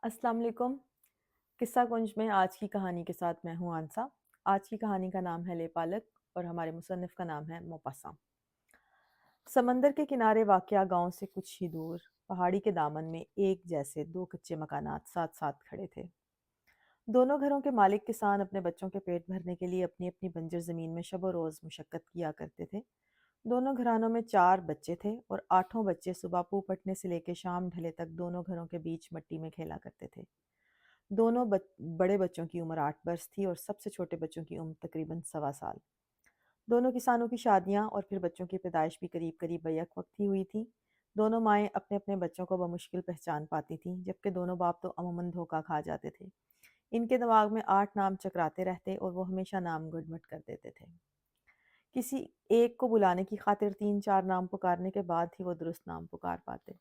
अस्सलाम वालेकुम। किस्सा कुंज में आज की कहानी के साथ मैं हूँ आंसा। आज की कहानी का नाम है ले पालक और हमारे मुसन्निफ का नाम है मोपासा। समंदर के किनारे वाक़या गांव से कुछ ही दूर पहाड़ी के दामन में एक जैसे दो कच्चे मकानात साथ साथ खड़े थे। दोनों घरों के मालिक किसान अपने बच्चों के पेट भरने के लिए अपनी अपनी बंजर ज़मीन में शब रोज़ मुशक्क़त किया करते थे। दोनों घरानों में 4 बच्चे थे और आठों बच्चे सुबह पू पटने से लेकर शाम ढले तक दोनों घरों के बीच मट्टी में खेला करते थे। बड़े बच्चों की उम्र 8 बरस थी और सबसे छोटे बच्चों की उम्र तकरीबन सवा साल। दोनों किसानों की शादियां और फिर बच्चों की पैदाइश भी करीब करीब बैक वक्त ही हुई थी। दोनों माएँ अपने अपने बच्चों को बमुश्किल पहचान पाती थीं, जबकि दोनों बाप तो अमूमन धोखा खा जाते थे। इनके दिमाग में 8 नाम चकराते रहते और वो हमेशा नाम गुडमट कर देते थे। किसी एक को बुलाने की खातिर 3-4 नाम पुकारने के बाद ही वो दुरुस्त नाम पुकार पाते।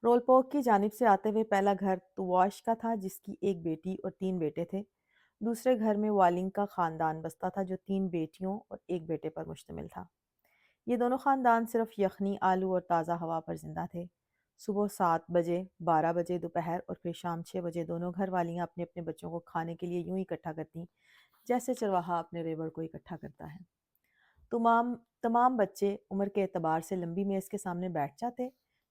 रोलपोक की जानिब से आते हुए पहला घर तुवाश का था, जिसकी एक बेटी और 3 बेटे थे। दूसरे घर में वालिंग का खानदान बसता था, जो 3 बेटियों और एक बेटे पर मुश्तमिल था। ये दोनों खानदान सिर्फ यखनी आलू और ताज़ा हवा पर जिंदा थे। सुबह 7 बजे, 12 बजे, दोपहर और फिर शाम 6 बजे दोनों घर वालियाँ अपने अपने बच्चों को खाने के लिए यूं ही इकट्ठा करती, जैसे चरवाहा अपने रेवड़ को इकट्ठा करता है। तमाम तमाम बच्चे उम्र के एतबार से लंबी मेज़ के सामने बैठ जाते,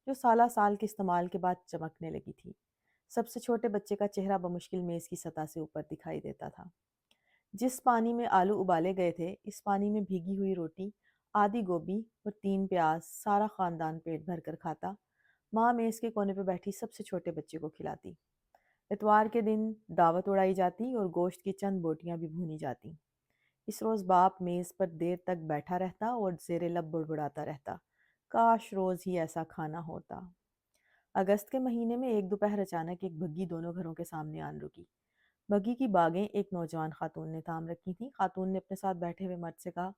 जो साला साल के इस्तेमाल के बाद चमकने लगी थी। सबसे छोटे बच्चे का चेहरा बमुश्किल मेज़ की सतह से ऊपर दिखाई देता था। जिस पानी में आलू उबाले गए थे, इस पानी में भीगी हुई रोटी, आधी गोभी और 3 प्याज सारा खानदान पेट भर कर खाता। माँ मेज़ के कोने पर बैठी सबसे छोटे बच्चे को खिलाती। इतवार के दिन दावत उड़ाई जाती और गोश्त की चंद बोटियां भी भूनी जाती। इस रोज़ बाप मेज़ पर देर तक बैठा रहता और ज़ेरे लब बुड़बुड़ाता रहता, काश रोज़ ही ऐसा खाना होता। अगस्त के महीने में एक दोपहर अचानक एक बग्घी दोनों घरों के सामने आन रुकी। बग्घी की बागें एक नौजवान खातून ने थाम रखी थीं। खातून ने अपने साथ बैठे हुए मर्द से कहा,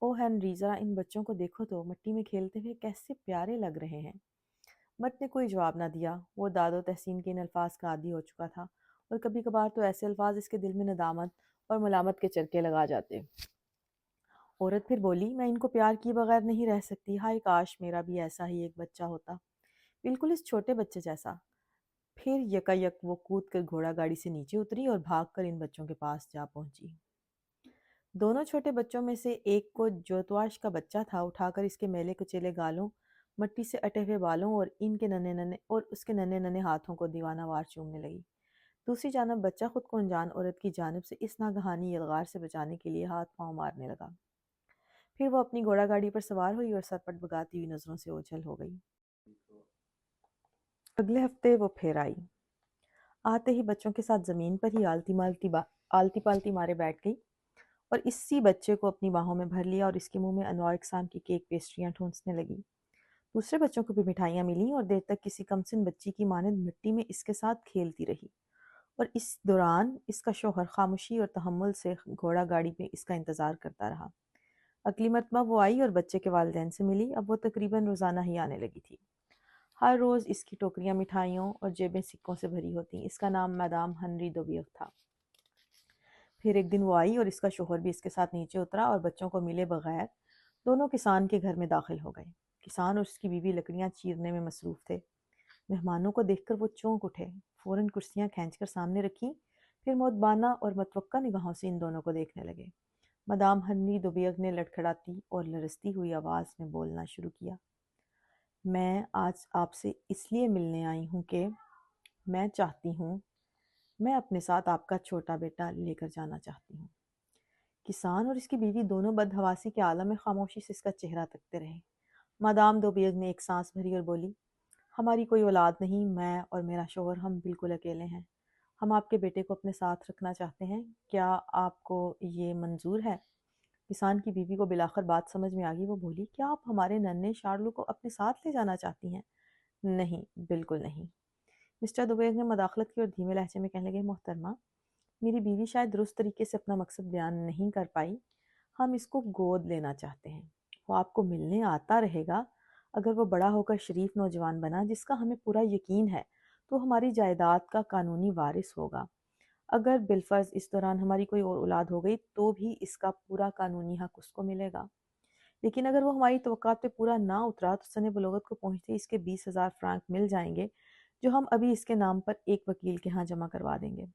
ओ हेनरी, जरा इन बच्चों को देखो तो, मिट्टी में खेलते हुए कैसे प्यारे लग रहे हैं। मर्द ने कोई जवाब ना दिया। वो दादो तहसीन के इन अल्फाज का आदी हो चुका था और कभी कभार तो ऐसे अल्फाज इसके दिल में नदामत और मलामत के चरके लगा जाते। औरत फिर बोली, मैं इनको प्यार किए बगैर नहीं रह सकती। हाय काश मेरा भी ऐसा ही एक बच्चा होता, बिल्कुल इस छोटे बच्चे जैसा। फिर यकायक वो कूद कर घोड़ा गाड़ी से नीचे उतरी और भागकर इन बच्चों के पास जा पहुंची। दोनों छोटे बच्चों में से एक को, जो त्वाश का बच्चा था, उठाकर इसके मैले कुचेले गालों, मट्टी से अटे हुए बालों और इनके नन्हे नन्हे और उसके नन्हे नन्हे हाथों को दीवाना वार चूमने लगी। दूसरी जानब बच्चा खुद को अनजान औरत की जानिब से इस नागहानी यलगार से बचाने के लिए हाथ पांव मारने लगा। फिर वो अपनी घोड़ा गाड़ी पर सवार हुई और सरपट बगाती हुई नजरों से ओझल हो गई। अगले हफ्ते वो फिर आई। आते ही बच्चों के साथ जमीन पर ही आलती पालती मारे बैठ गई और इसी बच्चे को अपनी बाहों में भर लिया और इसके मुंह में अनवार इकसाम की केक पेस्ट्रियां ठूंसने लगी। दूसरे बच्चों को भी मिठाइयां मिली और देर तक किसी कमसिन बच्ची की मानद मिट्टी में इसके साथ खेलती रही। और इस दौरान इसका शौहर खामोशी और तहम्मुल से घोड़ा गाड़ी में इसका इंतजार करता रहा। अगली मरतबा वो आई और बच्चे के वालिदैन से मिली। अब वो तकरीबन रोज़ाना ही आने लगी थी। हर रोज़ इसकी टोकरियां मिठाइयों और जेबें सिक्कों से भरी होती। इसका नाम मैदाम हनरी दोबियक था। फिर एक दिन वो आई और इसका शौहर भी इसके साथ नीचे उतरा और बच्चों को मिले बगैर दोनों किसान के घर में दाखिल हो गए। किसान और उसकी बीवी लकड़ियां चीरने में मसरूफ थे। मेहमानों को देखकर वो चौंक उठे, फौरन कुर्सियां खींचकर सामने रखीं, फिर मुतबाना और मतवक्का निगाहों से इन दोनों को देखने लगे। मदाम हन्नी दुबियग ने लड़खड़ाती और लरसती हुई आवाज़ में बोलना शुरू किया, मैं आज आपसे इसलिए मिलने आई हूँ कि मैं चाहती हूँ, मैं अपने साथ आपका छोटा बेटा लेकर जाना चाहती हूँ। किसान और इसकी बीवी दोनों बदहवासी के आलम में खामोशी से इसका चेहरा तकते रहे। मादाम दोबियग ने एक सांस भरी और बोली, हमारी कोई औलाद नहीं, मैं और मेरा शौहर हम बिल्कुल अकेले हैं। हम आपके बेटे को अपने साथ रखना चाहते हैं, क्या आपको ये मंजूर है? किसान की बीवी को बिलाखर बात समझ में आ गई। वो बोली, क्या आप हमारे नन्हे शार्लू को अपने साथ ले जाना चाहती हैं? नहीं, बिल्कुल नहीं। मिस्टर दुबेग ने मदाखलत की और धीमे लहजे में कहने लगे, मोहतरमा, मेरी बीवी शायद दुरुस्त तरीके से अपना मकसद बयान नहीं कर पाई। हम इसको गोद लेना चाहते हैं। वो आपको मिलने आता रहेगा। अगर वो बड़ा होकर शरीफ नौजवान बना, जिसका हमें पूरा यकीन है, तो हमारी जायदाद का कानूनी वारिस होगा। अगर बिलफर्ज इस दौरान हमारी कोई और औलाद हो गई, तो भी इसका पूरा कानूनी हक उसको मिलेगा। लेकिन अगर वो हमारी तवक्कात पे पूरा ना उतरा, तो सने बलोगत को पहुंचते ही इसके 20,000 फ्रांक मिल जाएंगे, جو ہم ابھی اس کے نام پر ایک وکیل کے ہاں جمع کروا دیں گے۔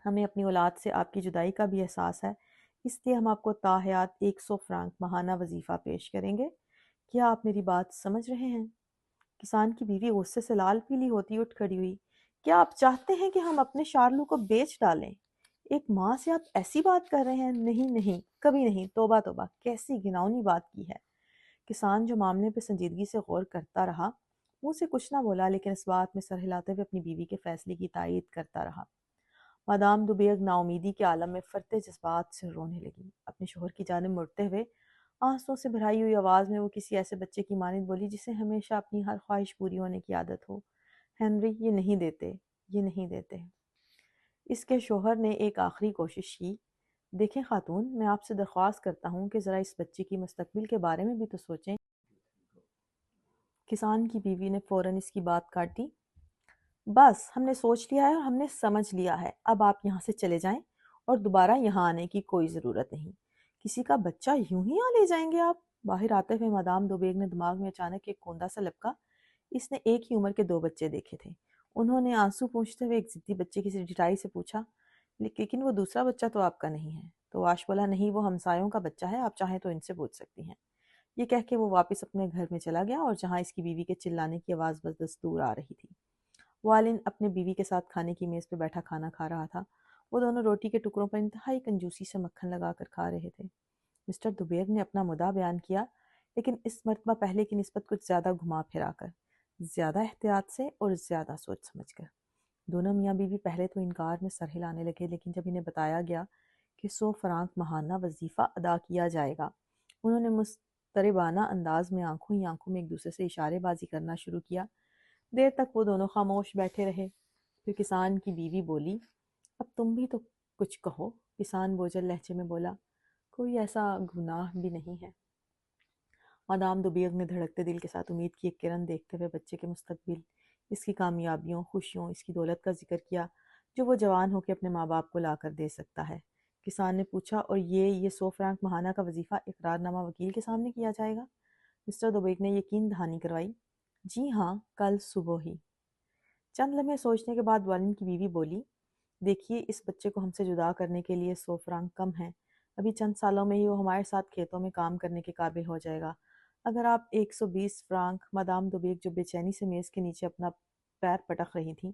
ہمیں اپنی اولاد سے آپ کی جدائی کا بھی احساس ہے، اس لیے ہم آپ کو تاحیات 100 فرانک ماہانہ وظیفہ پیش کریں گے۔ کیا آپ میری بات سمجھ رہے ہیں؟ کسان کی بیوی غصے سے لال پیلی ہوتی اٹھ کھڑی ہوئی۔ کیا آپ چاہتے ہیں کہ ہم اپنے شارلو کو بیچ ڈالیں؟ ایک ماں سے آپ ایسی بات کر رہے ہیں؟ نہیں نہیں، کبھی نہیں، توبہ توبہ، کیسی گھناؤنی بات کی ہے۔ کسان جو معاملے پہ سنجیدگی سے غور کرتا رہا، منہ سے کچھ نہ بولا، لیکن اس بات میں سر ہلاتے ہوئے اپنی بیوی کے فیصلے کی تائید کرتا رہا۔ مادام دوبیگ نا امیدی کے عالم میں فرتے جذبات سے رونے لگی۔ اپنے شوہر کی جانب مڑتے ہوئے آنسوں سے بھرائی ہوئی آواز میں وہ کسی ایسے بچے کی مانند بولی جسے ہمیشہ اپنی ہر خواہش پوری ہونے کی عادت ہو، ہنری، یہ نہیں دیتے، یہ نہیں دیتے۔ اس کے شوہر نے ایک آخری کوشش کی۔ دیکھیں خاتون، میں آپ سے درخواست کرتا ہوں کہ ذرا اس بچے کی مستقبل کے بارے میں بھی تو سوچیں۔ کسان کی بیوی نے فوراً اس کی بات کاٹی۔ بس ہم نے سوچ لیا ہے اور ہم نے سمجھ لیا ہے، اب آپ یہاں سے چلے جائیں اور دوبارہ یہاں آنے کی کوئی ضرورت نہیں۔ کسی کا بچہ یوں ہی لے جائیں گے آپ؟ باہر آتے ہوئے مادام دوبیگ نے دماغ میں اچانک ایک کوندا سا لپکا۔ اس نے ایک ہی عمر کے 2 بچے دیکھے تھے۔ انہوں نے آنسو پونچھتے ہوئے ایک ضدی بچے کی ڈٹائی سے پوچھا، لیکن وہ دوسرا بچہ تو آپ کا نہیں ہے؟ تو آش بولا، نہیں، وہ ہمسایوں کا بچہ ہے، آپ چاہیں تو ان سے پوچھ سکتی ہیں۔ یہ کہہ کے وہ واپس اپنے گھر میں چلا گیا، اور جہاں اس کی بیوی کے چلانے کی آواز بس دستور آ رہی تھی۔ والن اپنے بیوی کے ساتھ کھانے کی میز پہ بیٹھا کھانا کھا رہا تھا۔ وہ دونوں روٹی کے ٹکڑوں پر انتہائی کنجوسی سے مکھن لگا کر کھا رہے تھے۔ مسٹر دوبیگ نے اپنا مدعا بیان کیا، لیکن اس مرتبہ پہلے کی نسبت کچھ زیادہ گھما پھرا کر، زیادہ احتیاط سے اور زیادہ سوچ سمجھ کر۔ دونوں میاں بیوی پہلے تو انکار میں سر ہلانے لگے، لیکن جب انہیں بتایا گیا کہ 100 فرانک ماہانہ وظیفہ ادا کیا جائے گا، انہوں نے مضطربانہ انداز میں آنکھوں ہی آنکھوں میں ایک دوسرے سے اشارے بازی کرنا شروع کیا۔ دیر تک وہ دونوں خاموش بیٹھے رہے۔ پھر کسان کی بیوی بولی، اب تم بھی تو کچھ کہو۔ کسان بوجھل لہجے میں بولا، کوئی ایسا گناہ بھی نہیں ہے۔ مادام دوبیگ نے دھڑکتے دل کے ساتھ امید کی ایک کرن دیکھتے ہوئے بچے کے مستقبل، اس کی کامیابیوں، خوشیوں، اس کی دولت کا ذکر کیا جو وہ جوان ہو کے اپنے ماں باپ کو لا کر دے سکتا ہے۔ کسان نے پوچھا، اور یہ 100 فرانک ماہانہ کا وظیفہ اقرار نامہ وکیل کے سامنے کیا جائے گا؟ مسٹر دوبیگ نے یقین دہانی کروائی، جی ہاں، کل صبح ہی۔ چند لمحے سوچنے کے بعد والن کی بیوی بولی، دیکھیے، اس بچے کو ہم سے جدا کرنے کے لیے 100 فرانک کم ہیں۔ ابھی چند سالوں میں ہی وہ ہمارے ساتھ کھیتوں میں کام کرنے کے قابل ہو جائے گا۔ اگر آپ 120 فرانک، مادام دوبیگ جو بے چینی سے میز کے نیچے اپنا پیر پٹک رہی تھیں،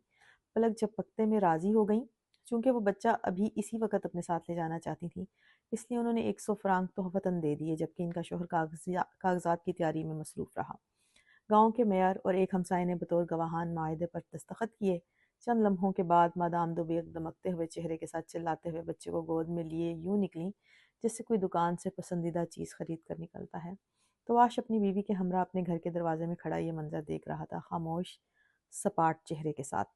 پلک جھپکتے میں راضی ہو گئیں۔ چونکہ وہ بچہ ابھی اسی وقت اپنے ساتھ لے جانا چاہتی تھیں، اس لیے انہوں نے 100 فرانک تحفتاً دے دیے، جبکہ ان کا شوہر کاغذات کی تیاری میں مصروف رہا۔ گاؤں کے میئر اور ایک ہمسائے نے بطور گواہان معاہدے پر دستخط کیے۔ چند لمحوں کے بعد مادام دوبیگ دمکتے ہوئے چہرے کے ساتھ چلاتے ہوئے بچے کو گود میں لیے یوں نکلیں جس سے کوئی دکان سے پسندیدہ چیز خرید کر نکلتا ہے۔ تواش اپنی بیوی کے ہمراہ اپنے گھر کے دروازے میں کھڑا یہ منظر دیکھ رہا تھا، خاموش، سپاٹ چہرے کے ساتھ،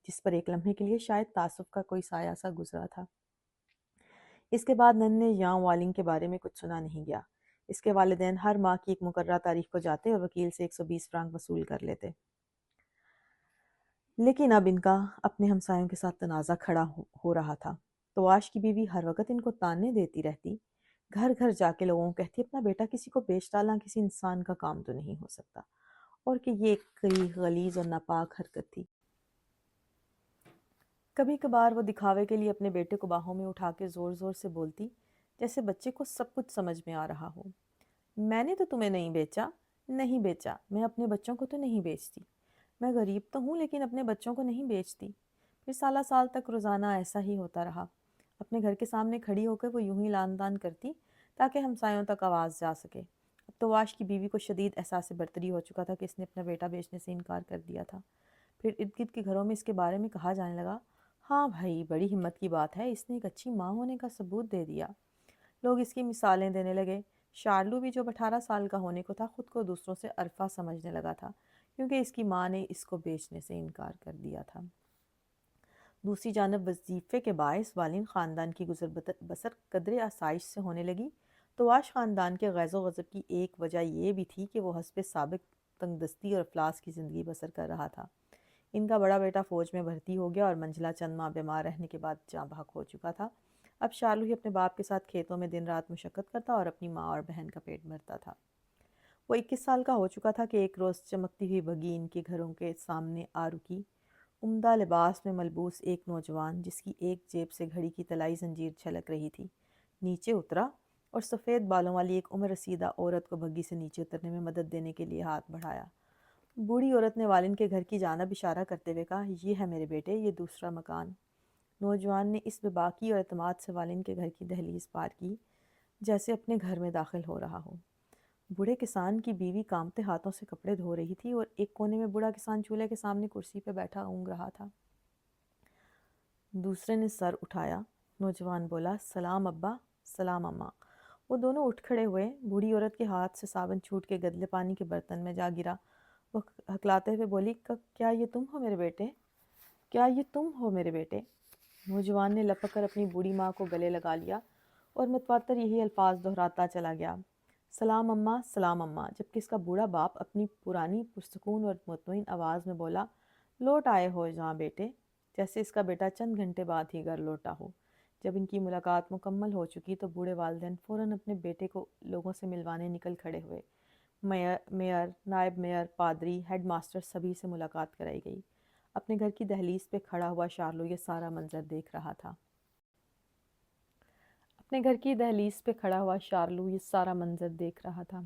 جس پر ایک لمحے کے لیے شاید تعصب کا کوئی سایہ سا گزرا تھا۔ اس کے بعد ننھے یاں والنگ کے بارے میں کچھ سنا نہیں گیا۔ اس کے والدین ہر ماہ کی ایک مقررہ تاریخ کو جاتے اور وکیل سے 120 فرانک وصول کر لیتے۔ لیکن اب ان کا اپنے ہمسایوں کے ساتھ تنازع کھڑا ہو رہا تھا۔ تواش کی بیوی ہر وقت ان کو تانے دیتی رہتی، گھر گھر جا کے لوگوں کو کہتی، اپنا بیٹا کسی کو بیچ ڈالنا کسی انسان کا کام تو نہیں ہو سکتا، اور کہ یہ ایک غلیظ اور ناپاک حرکت تھی۔ کبھی کبھار وہ دکھاوے کے لیے اپنے بیٹے کو باہوں میں اٹھا کے زور زور سے بولتی، جیسے بچے کو سب کچھ سمجھ میں آ رہا ہو، میں نے تو تمہیں نہیں بیچا، نہیں بیچا، میں اپنے بچوں کو تو نہیں بیچتی، میں غریب تو ہوں لیکن اپنے بچوں کو نہیں بیچتی۔ پھر سالہ سال تک روزانہ ایسا ہی ہوتا رہا۔ اپنے گھر کے سامنے کھڑی ہو کر وہ یوں ہی لان تان کرتی تاکہ ہمسایوں تک آواز جا سکے۔ اب تواش کی بیوی کو شدید احساس برتری ہو چکا تھا کہ اس نے اپنا بیٹا بیچنے سے انکار کر دیا تھا۔ پھر ارد گرد کے گھروں میں اس کے بارے میں کہا جانے لگا، ہاں بھائی، بڑی ہمت کی بات ہے، اس نے ایک اچھی ماں ہونے کا ثبوت دے دیا۔ لوگ اس کی مثالیں دینے لگے۔ شارلو بھی جو 18 سال کا ہونے کو تھا، خود کو دوسروں سے عرفہ سمجھنے لگا تھا، کیونکہ اس کی ماں نے اس کو بیچنے سے انکار کر دیا تھا۔ دوسری جانب وظیفے کے باعث والن خاندان کی گزر بسر قدرے آسائش سے ہونے لگی۔ تواش خاندان کے غیظ و غضب کی ایک وجہ یہ بھی تھی کہ وہ حسب سابق تنگ دستی اور افلاس کی زندگی بسر کر رہا تھا۔ ان کا بڑا بیٹا فوج میں بھرتی ہو گیا اور منجلا چند ماہ بیمار رہنے کے بعد جاں بحق ہو چکا تھا۔ اب شارلو ہی اپنے باپ کے ساتھ کھیتوں میں دن رات مشقت کرتا اور اپنی ماں اور بہن کا پیٹ بھرتا تھا۔ وہ 21 साल का हो चुका था कि एक रोज़ चमकती हुई बग्गी इनके घरों के सामने आ रुकी। उम्दा लिबास में मलबूस एक नौजवान, जिसकी एक जेब से घड़ी की तलाई जंजीर छलक रही थी, नीचे उतरा और सफ़ेद बालों वाली एक उम्र रसीदा औरत को बग्गी से नीचे उतरने में मदद देने के लिए हाथ बढ़ाया। बूढ़ी औरत ने वालिन के घर की जानब इशारा करते हुए कहा, ये है मेरे बेटे, ये दूसरा मकान। नौजवान ने इस बेबाकी और एतमाद से वालिन के घर की दहलीज पार की, जैसे अपने घर में दाखिल हो रहा हो। बूढ़े किसान की बीवी कांपते हाथों से कपड़े धो रही थी और एक कोने में बूढ़ा किसान चूल्हे के सामने कुर्सी पर बैठा ऊँघ रहा था। दूसरे ने सर उठाया। नौजवान बोला, सलाम अब्बा, सलाम अम्मा। वो दोनों उठ खड़े हुए। बूढ़ी औरत के हाथ से साबुन छूट के गदले पानी के बर्तन में जा गिरा। वो हकलाते हुए बोली, क्या ये तुम हो मेरे बेटे? क्या ये तुम हो मेरे बेटे? नौजवान ने लपक कर अपनी बूढ़ी माँ को गले लगा लिया और मुतवातर यही अल्फाज दोहराता चला गया, सलाम अम्मा, सलाम अम्मा, जबकि इसका बूढ़ा बाप अपनी पुरानी पुरसकून और मुतमईन आवाज़ में बोला, लौट आए हो जहाँ बेटे, जैसे इसका बेटा चंद घंटे बाद ही घर लौटा हो। जब इनकी मुलाकात मुकम्मल हो चुकी तो बूढ़े वालिदैन फ़ौरन अपने बेटे को लोगों से मिलवाने निकल खड़े हुए। मेयर, नायब मेयर, पादरी, हेड मास्टर सभी से मुलाकात कराई गई। अपने घर की दहलीज पे खड़ा हुआ शार्लो ये सारा मंजर देख रहा था। अपने घर की दहलीज पे खड़ा हुआ शार्लू ये सारा मंजर देख रहा था।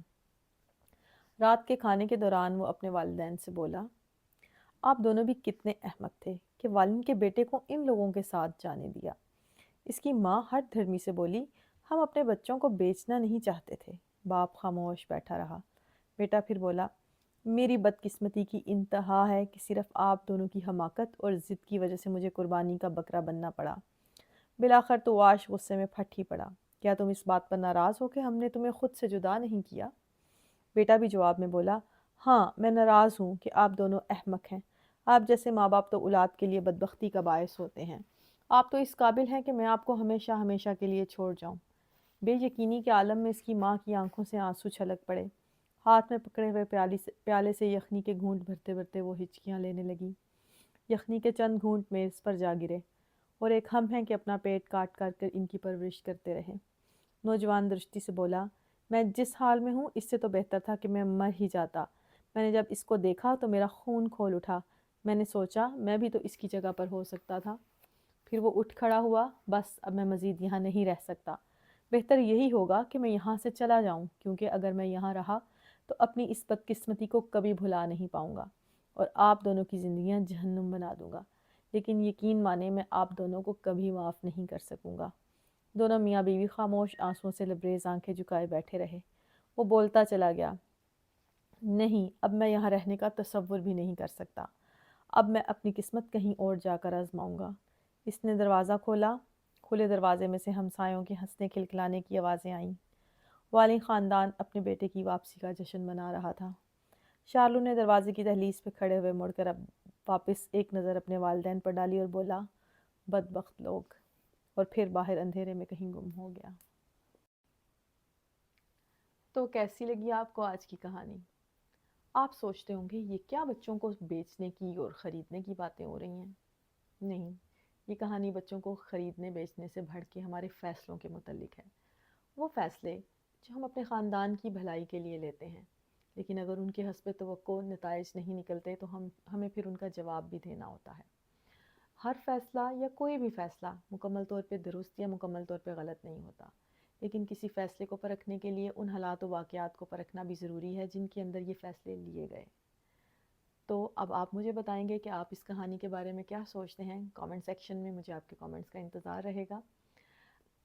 रात के खाने के दौरान वो अपने वालिदैन से बोला, आप दोनों भी कितने अहमक थे कि वालिन के बेटे को इन लोगों के साथ जाने दिया। इसकी माँ हर धर्मी से बोली, हम अपने बच्चों को बेचना नहीं चाहते थे। बाप खामोश बैठा रहा। बेटा फिर बोला, मेरी बदकिस्मती की इंतहा है कि सिर्फ आप दोनों की हमाकत और ज़िद की वजह से मुझे कुर्बानी का बकरा बनना पड़ा। बिलाखिर तो वाश गुस्से में फट ही पड़ा। क्या तुम इस बात पर नाराज़ हो कि हमने तुम्हें खुद से जुदा नहीं किया? बेटा भी जवाब में बोला, हाँ, मैं नाराज़ हूँ कि आप दोनों अहमक हैं। आप जैसे माँ बाप तो औलाद के लिए बदबख्ती का बायस होते हैं। आप तो इस काबिल हैं कि मैं आपको हमेशा हमेशा के लिए छोड़ जाऊँ। बेयकीनी के आलम में इसकी माँ की आंखों से आंसू छलक पड़े। हाथ में पकड़े हुए प्याले से यखनी के घूंट भरते भरते वो हिचकियाँ लेने लगी। यखनी के चंद घूंट मेज़ पर जा गिरे और एक हम है कि अपना पेट काट काट कर इनकी परवरिश करते रहे। नौजवान दृष्टि से बोला, मैं जिस हाल में हूँ इससे तो बेहतर था कि मैं मर ही जाता। मैंने जब इसको देखा तो मेरा खून खोल उठा। मैंने सोचा मैं भी तो इसकी जगह पर हो सकता था। फिर वो उठ खड़ा हुआ, बस अब मैं मज़ीद यहाँ नहीं रह सकता। बेहतर यही होगा कि मैं यहाँ से चला जाऊँ, क्योंकि अगर मैं यहाँ रहा तो अपनी इस बदकिस्मती को कभी भुला नहीं पाऊँगा और आप दोनों की ज़िंदगियाँ जहन्नुम बना दूँगा। लेकिन यकीन माने मैं आप दोनों को कभी माफ़ नहीं कर सकूँगा। दोनों मियाँ बीवी खामोश आंसुओं से लबरेज आंखें झुकाए बैठे रहे। वो बोलता चला गया, नहीं, अब मैं यहाँ रहने का तसव्वुर भी नहीं कर सकता। अब मैं अपनी किस्मत कहीं और जाकर आजमाऊंगा। इसने दरवाज़ा खोला। खुले दरवाजे में से हमसायों के हंसने खिलखिलाने की आवाज़ें आईं। वाली ख़ानदान अपने बेटे की वापसी का जश्न मना रहा था। शार्लू ने दरवाजे की दहलीज पे खड़े हुए मुड़कर अब वापस एक नज़र अपने वालिदैन पर डाली और बोला, बदबख्त लोग, और फिर बाहर अंधेरे में कहीं गुम हो गया। तो कैसी लगी आपको आज की कहानी? आप सोचते होंगे ये क्या बच्चों को बेचने की और ख़रीदने की बातें हो रही हैं? नहीं, ये कहानी बच्चों को ख़रीदने बेचने से बढ़ के हमारे फ़ैसलों के मुतल्लिक है। वो फ़ैसले जो हम अपने ख़ानदान की भलाई के लिए लेते हैं, लेकिन अगर उनके हस्ब तवक्को नताइज नहीं निकलते तो हमें फिर उनका जवाब भी देना होता है। हर फ़ैसला या कोई भी फ़ैसला मुकम्मल तौर पे दुरुस्त या मुकम्मल तौर पे गलत नहीं होता, लेकिन किसी फ़ैसले को परखने के लिए उन हालात व वाक़यात को परखना भी ज़रूरी है जिनके अंदर ये फ़ैसले लिए गए। तो अब आप मुझे बताएंगे कि आप इस कहानी के बारे में क्या सोचते हैं। कमेंट सेक्शन में मुझे आपके कमेंट्स का इंतज़ार रहेगा।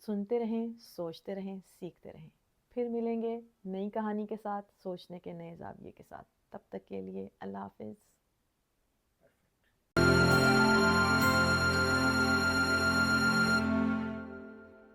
सुनते रहें, सोचते रहें, सीखते रहें। फिर मिलेंगे नई कहानी के साथ, सोचने के नए ज़ाविये के साथ। तब तक के लिए अल्लाह हाफ़िज़।